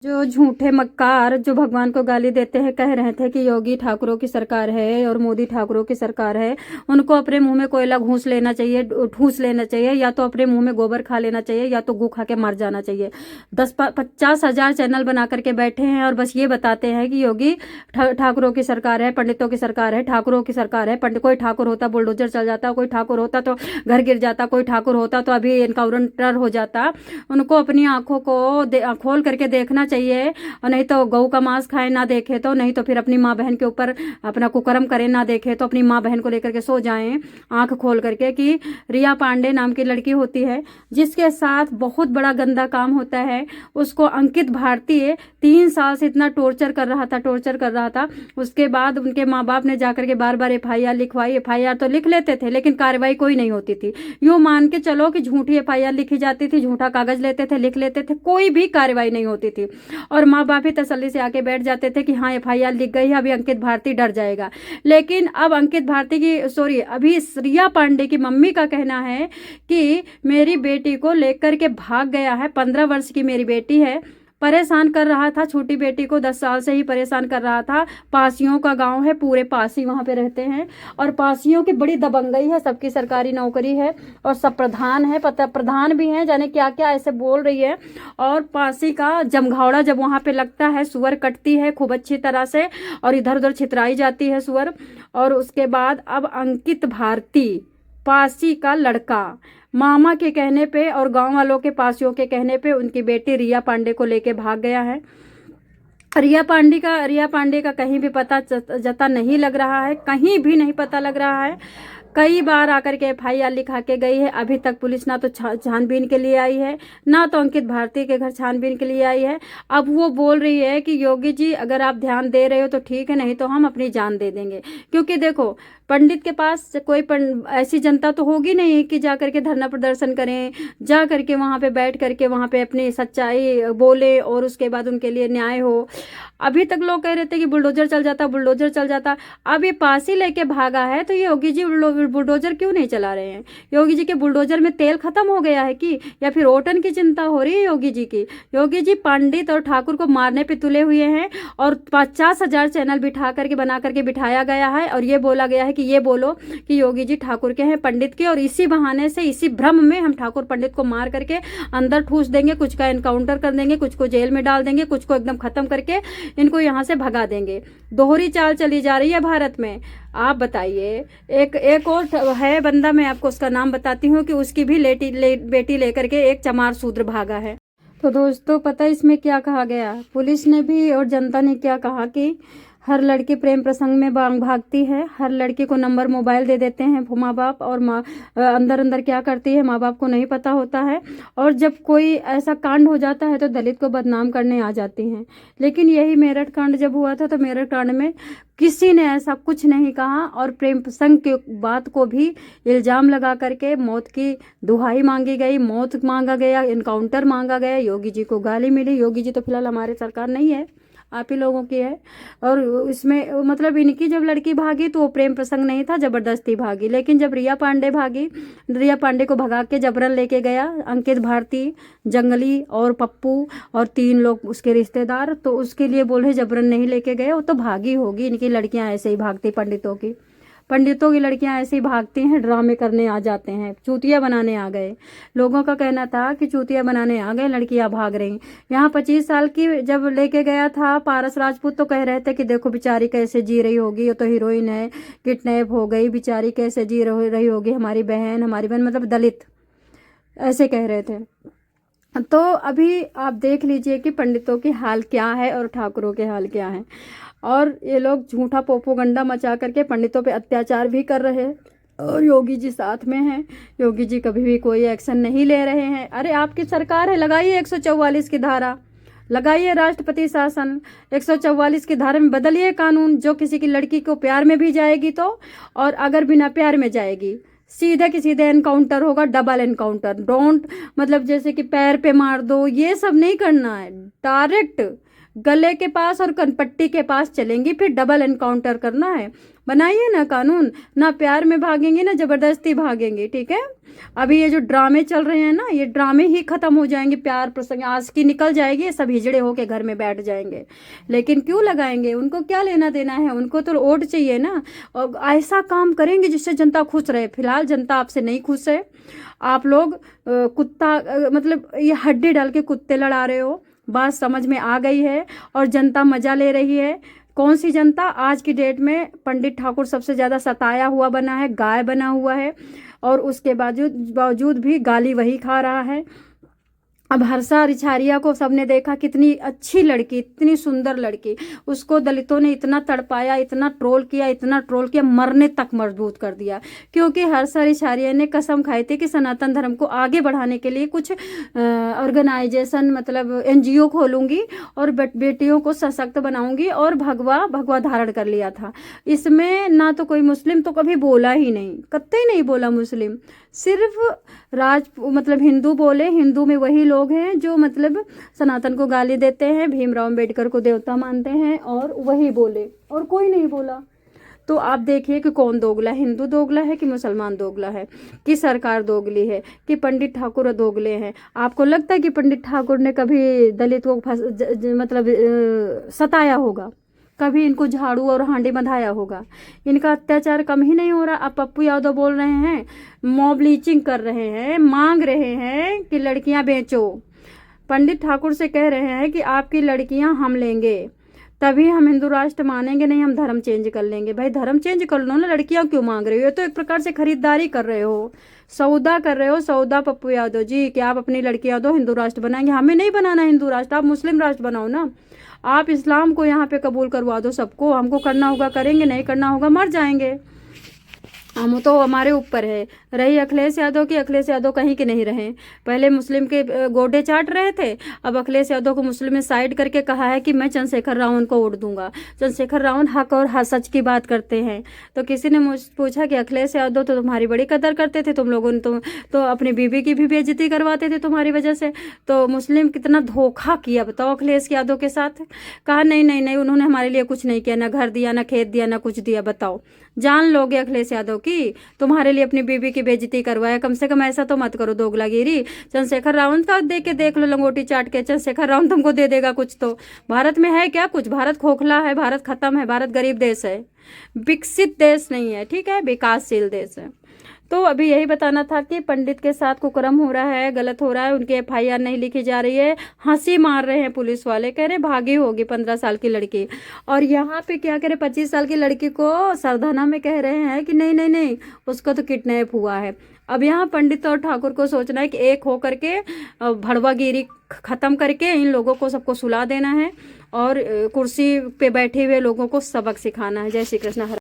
जो झूठे मक्कार जो भगवान को गाली देते हैं, कह रहे थे कि योगी ठाकुरों की सरकार है और मोदी ठाकुरों की सरकार है, उनको अपने मुंह में कोयला ठूस लेना चाहिए, या तो अपने मुंह में गोबर खा लेना चाहिए, या तो गू खा के मर जाना चाहिए। 50,000 चैनल बना करके बैठे हैं और बस ये बताते हैं कि योगी ठाकुरों की सरकार है, पंडितों की सरकार है, ठाकुरों की सरकार है। पंडित कोई ठाकुर होता बुलडोजर चल जाता, कोई ठाकुर होता तो घर गिर जाता, कोई ठाकुर होता तो अभी एनकाउंटर हो जाता। उनको अपनी आंखों को खोल करके देखना चाहिए, और नहीं तो गऊ का मांस खाए ना देखे तो, नहीं तो फिर अपनी माँ बहन के ऊपर अपना कुकर्म करे ना देखे तो अपनी माँ बहन को लेकर के सो जाएं आंख खोल करके। कि रिया पांडे नाम की लड़की होती है जिसके साथ बहुत बड़ा गंदा काम होता है, उसको अंकित भारतीय 3 साल से इतना टॉर्चर कर रहा था। उसके बाद उनके माँ बाप ने जाकर के बार बार FIR लिखवाई। FIR तो लिख लेते थे लेकिन कार्रवाई कोई नहीं होती थी। यूं मान के चलो कि झूठी FIR लिखी जाती थी, झूठा कागज लेते थे, लिख लेते थे, कोई भी कार्रवाई नहीं होती थी। और माँ बाप ही तसल्ली से आके बैठ जाते थे कि हाँ FIR लिख गई है, अभी अंकित भारती डर जाएगा। लेकिन अब अभी रिया पांडे की मम्मी का कहना है कि मेरी बेटी को लेकर के भाग गया है। 15 वर्ष की मेरी बेटी है, परेशान कर रहा था। छोटी बेटी को 10 साल से ही परेशान कर रहा था। पासियों का गांव है, पूरे पासी वहां पे रहते हैं, और पासियों की बड़ी दबंगई है, सबकी सरकारी नौकरी है और सब प्रधान है, प्रधान भी हैं, जाने क्या क्या ऐसे बोल रही है। और पासी का जमघावड़ा जब वहां पे लगता है, सुअर कटती है खूब अच्छी तरह से और इधर उधर छितराई जाती है सुअर। और उसके बाद अब अंकित भारती, पासी का लड़का, मामा के कहने पे और गांव वालों के पासियों के कहने पे उनकी बेटी रिया पांडे को लेके भाग गया है। रिया पांडे का कहीं भी पता जता नहीं लग रहा है, कहीं भी नहीं पता लग रहा है। कई बार आकर के FIR लिखा के गई है, अभी तक पुलिस ना तो छानबीन के लिए आई है, ना तो अंकित भारती के घर छानबीन के लिए आई है। अब वो बोल रही है कि योगी जी अगर आप ध्यान दे रहे हो तो ठीक है, नहीं तो हम अपनी जान दे देंगे। क्योंकि देखो पंडित के पास कोई ऐसी जनता तो होगी नहीं कि जा करके धरना प्रदर्शन करें, जा करके वहाँ पे बैठ करके वहाँ पे अपनी सच्चाई बोले और उसके बाद उनके लिए न्याय हो। अभी तक लोग कह रहे थे कि बुलडोजर चल जाता। अब ये पासी लेके भागा है तो ये योगी जी बुलडोजर क्यों नहीं चला रहे हैं? योगी जी के बुलडोजर में तेल खत्म हो गया है कि, या फिर ओटन की चिंता हो रही है योगी जी की? योगी जी पंडित और ठाकुर को मारने पे तुले हुए हैं और 50,000 चैनल बना करके बिठाया गया है और ये बोला गया है कि ये बोलो कि योगी जी ठाकुर के हैं, पंडित के, और इसी बहाने से इसी भ्रम में हम ठाकुर पंडित को मार करके अंदर ठूस देंगे, कुछ का एनकाउंटर कर देंगे, कुछ को जेल में डाल देंगे, कुछ को एकदम खत्म करके इनको यहाँ से भगा देंगे। दोहरी चाल चली जा रही है भारत में। आप बताइए। एक और है बंदा, मैं आपको उसका नाम बताती हूँ कि उसकी भी बेटी लेकर के एक चमार शूद्र भागा है। तो दोस्तों पता है इसमें क्या कहा गया? पुलिस ने भी और जनता ने क्या कहा कि हर लड़की प्रेम प्रसंग में भागती है, हर लड़की को नंबर मोबाइल दे देते हैं माँ बाप, और अंदर अंदर क्या करती है माँ बाप को नहीं पता होता है। और जब कोई ऐसा कांड हो जाता है तो दलित को बदनाम करने आ जाती हैं। लेकिन यही मेरठ कांड जब हुआ था तो मेरठ कांड में किसी ने ऐसा कुछ नहीं कहा, और प्रेम प्रसंग की बात को भी इल्ज़ाम लगा करके मौत की दुहाई मांगी गई, मौत मांगा गया, इनकाउंटर मांगा गया, योगी जी को गाली मिली। योगी जी तो फिलहाल हमारे सरकार नहीं है, आप ही लोगों की है। और इसमें मतलब इनकी जब लड़की भागी तो वो प्रेम प्रसंग नहीं था, जबरदस्ती भागी। लेकिन जब रिया पांडे भागी, रिया पांडे को भगा के जबरन लेके गया अंकित भारती, जंगली और पप्पू और 3 लोग उसके रिश्तेदार, तो उसके लिए बोले जबरन नहीं लेके गए, वो तो भागी होगी। इनकी लड़कियां ऐसे ही भागती, पंडितों की लड़कियां ऐसे ही भागती हैं, ड्रामे करने आ जाते हैं, चूतिया बनाने आ गए। लोगों का कहना था कि चूतिया बनाने आ गए, लड़कियां भाग रही। यहाँ 25 साल की जब लेके गया था पारस राजपूत तो कह रहे थे कि देखो बेचारी कैसे जी रही होगी, ये तो हीरोइन है, किडनैप हो गई बेचारी, कैसे जी रही होगी हमारी बहन मतलब दलित, ऐसे कह रहे थे। तो अभी आप देख लीजिए कि पंडितों की हाल क्या है और ठाकुरों के हाल क्या है। और ये लोग झूठा पोपोगंडा मचा करके पंडितों पे अत्याचार भी कर रहे हैं, और योगी जी साथ में हैं। योगी जी कभी भी कोई एक्शन नहीं ले रहे हैं। अरे आपकी सरकार है, लगाइए 144 की धारा, लगाइए राष्ट्रपति शासन, 144 की धारा में बदलिए कानून, जो किसी की लड़की को प्यार में भी जाएगी तो, और अगर बिना प्यार में जाएगी सीधे की सीधे एनकाउंटर होगा, डबल एनकाउंटर। डोंट मतलब जैसे कि पैर पे मार दो, ये सब नहीं करना है, डायरेक्ट गले के पास और कनपट्टी के पास चलेंगी, फिर डबल एनकाउंटर करना है। बनाइए ना कानून, ना प्यार में भागेंगे ना जबरदस्ती भागेंगे, ठीक है। अभी ये जो ड्रामे चल रहे हैं ना, ये ड्रामे ही खत्म हो जाएंगे। प्यार प्रसंग आज की निकल जाएगी, सब हिजड़े होके घर में बैठ जाएंगे। लेकिन क्यों लगाएंगे, उनको क्या लेना देना है, उनको तो वोट चाहिए ना। और ऐसा काम करेंगे जिससे जनता खुश रहे। फिलहाल जनता आपसे नहीं खुश है। आप लोग कुत्ता मतलब ये हड्डी डाल के कुत्ते लड़ा रहे हो, बात समझ में आ गई है। और जनता मजा ले रही है। कौन सी जनता, आज की डेट में पंडित ठाकुर सबसे ज़्यादा सताया हुआ बना है, गाय बना हुआ है, और उसके बावजूद भी गाली वही खा रहा है। अब हर्षा रिछारिया को सबने देखा, कितनी अच्छी लड़की, इतनी सुंदर लड़की, उसको दलितों ने इतना तड़पाया, इतना ट्रोल किया, मरने तक मजबूत कर दिया। क्योंकि हर्षा रिछारिया ने कसम खाई थी कि सनातन धर्म को आगे बढ़ाने के लिए कुछ ऑर्गेनाइजेशन मतलब NGO खोलूंगी और बेटियों को सशक्त बनाऊंगी, और भगवा धारण कर लिया था। इसमें ना तो कोई मुस्लिम तो कभी बोला ही नहीं, कतई नहीं बोला मुस्लिम, सिर्फ मतलब हिंदू बोले। हिंदू में वही लोग हैं जो मतलब सनातन को गाली देते हैं, भीमराव अंबेडकर को देवता मानते हैं, और वही बोले, और कोई नहीं बोला। तो आप देखिए कि कौन दोगला है, हिंदू दोगला है कि मुसलमान दोगला है, कि सरकार दोगली है, कि पंडित ठाकुर दोगले हैं। आपको लगता है कि पंडित ठाकुर ने कभी दलितों को मतलब सताया होगा, कभी इनको झाड़ू और हांडी बंधाया होगा? इनका अत्याचार कम ही नहीं हो रहा। अब पप्पू यादव बोल रहे हैं, मॉब लीचिंग कर रहे हैं, मांग रहे हैं कि लड़कियां बेचो। पंडित ठाकुर से कह रहे हैं कि आपकी लड़कियां हम लेंगे, तभी हम हिंदू राष्ट्र मानेंगे, नहीं हम धर्म चेंज कर लेंगे। भाई धर्म चेंज कर लो ना, लड़कियां क्यों मांग रहे हो? ये तो एक प्रकार से खरीदारी कर रहे हो, सौदा कर रहे हो, सौदा पप्पू यादव जी, कि आप अपनी लड़कियां दो, हिंदू राष्ट्र बनाएंगे। हमें नहीं बनाना हिंदू राष्ट्र, आप मुस्लिम राष्ट्र बनाओ ना। आप इस्लाम को यहाँ पे कबूल करवा दो सबको, हमको करना होगा करेंगे, नहीं करना होगा मर जाएंगे। हम तो हमारे ऊपर है। रही अखिलेश यादव की, अखिलेश यादव कहीं के नहीं रहे। पहले मुस्लिम के गोडे चाट रहे थे, अब अखिलेश यादव को मुस्लिम में साइड करके कहा है कि मैं चंद्रशेखर रावण को वोट दूंगा। चंद्रशेखर रावण हक और सच की बात करते हैं। तो किसी ने मुझसे पूछा कि अखिलेश यादव तो तुम्हारी बड़ी कदर करते थे, तुम लोगों ने तो अपनी बीवी की भी बेइज्जती करवाते थे तुम्हारी वजह से। तो मुस्लिम कितना धोखा किया बताओ अखिलेश यादव के साथ। कहा नहीं नहीं नहीं, उन्होंने हमारे लिए कुछ नहीं किया, ना घर दिया, ना खेत दिया, ना कुछ दिया। बताओ, जान लोगे अखिलेश यादव की, तुम्हारे लिए अपनी बीवी की बेइज्जती करवाया। कम से कम ऐसा तो मत करो दोगलागिरी। चंद्रशेखर रावण का देख लो लंगोटी चाट के, चंद्रशेखर रावण तुमको दे देगा कुछ तो। भारत में है क्या कुछ? भारत खोखला है, भारत खत्म है, भारत गरीब देश है, विकसित देश नहीं है, ठीक है, विकासशील देश है। तो अभी यही बताना था कि पंडित के साथ कुकर्म हो रहा है, गलत हो रहा है, उनकी FIR नहीं लिखी जा रही है। हंसी मार रहे हैं पुलिस वाले, कह रहे भागी होगी 15 साल की लड़की। और यहाँ पे क्या कह रहे, 25 साल की लड़की को सरधाना में कह रहे हैं कि नहीं नहीं नहीं, उसको तो किडनैप हुआ है। अब यहाँ पंडित और ठाकुर को सोचना है कि एक हो करके भड़वागिरी खत्म करके इन लोगों को सबको सुला देना है, और कुर्सी पे बैठे हुए लोगों को सबक सिखाना है। जय श्री कृष्ण।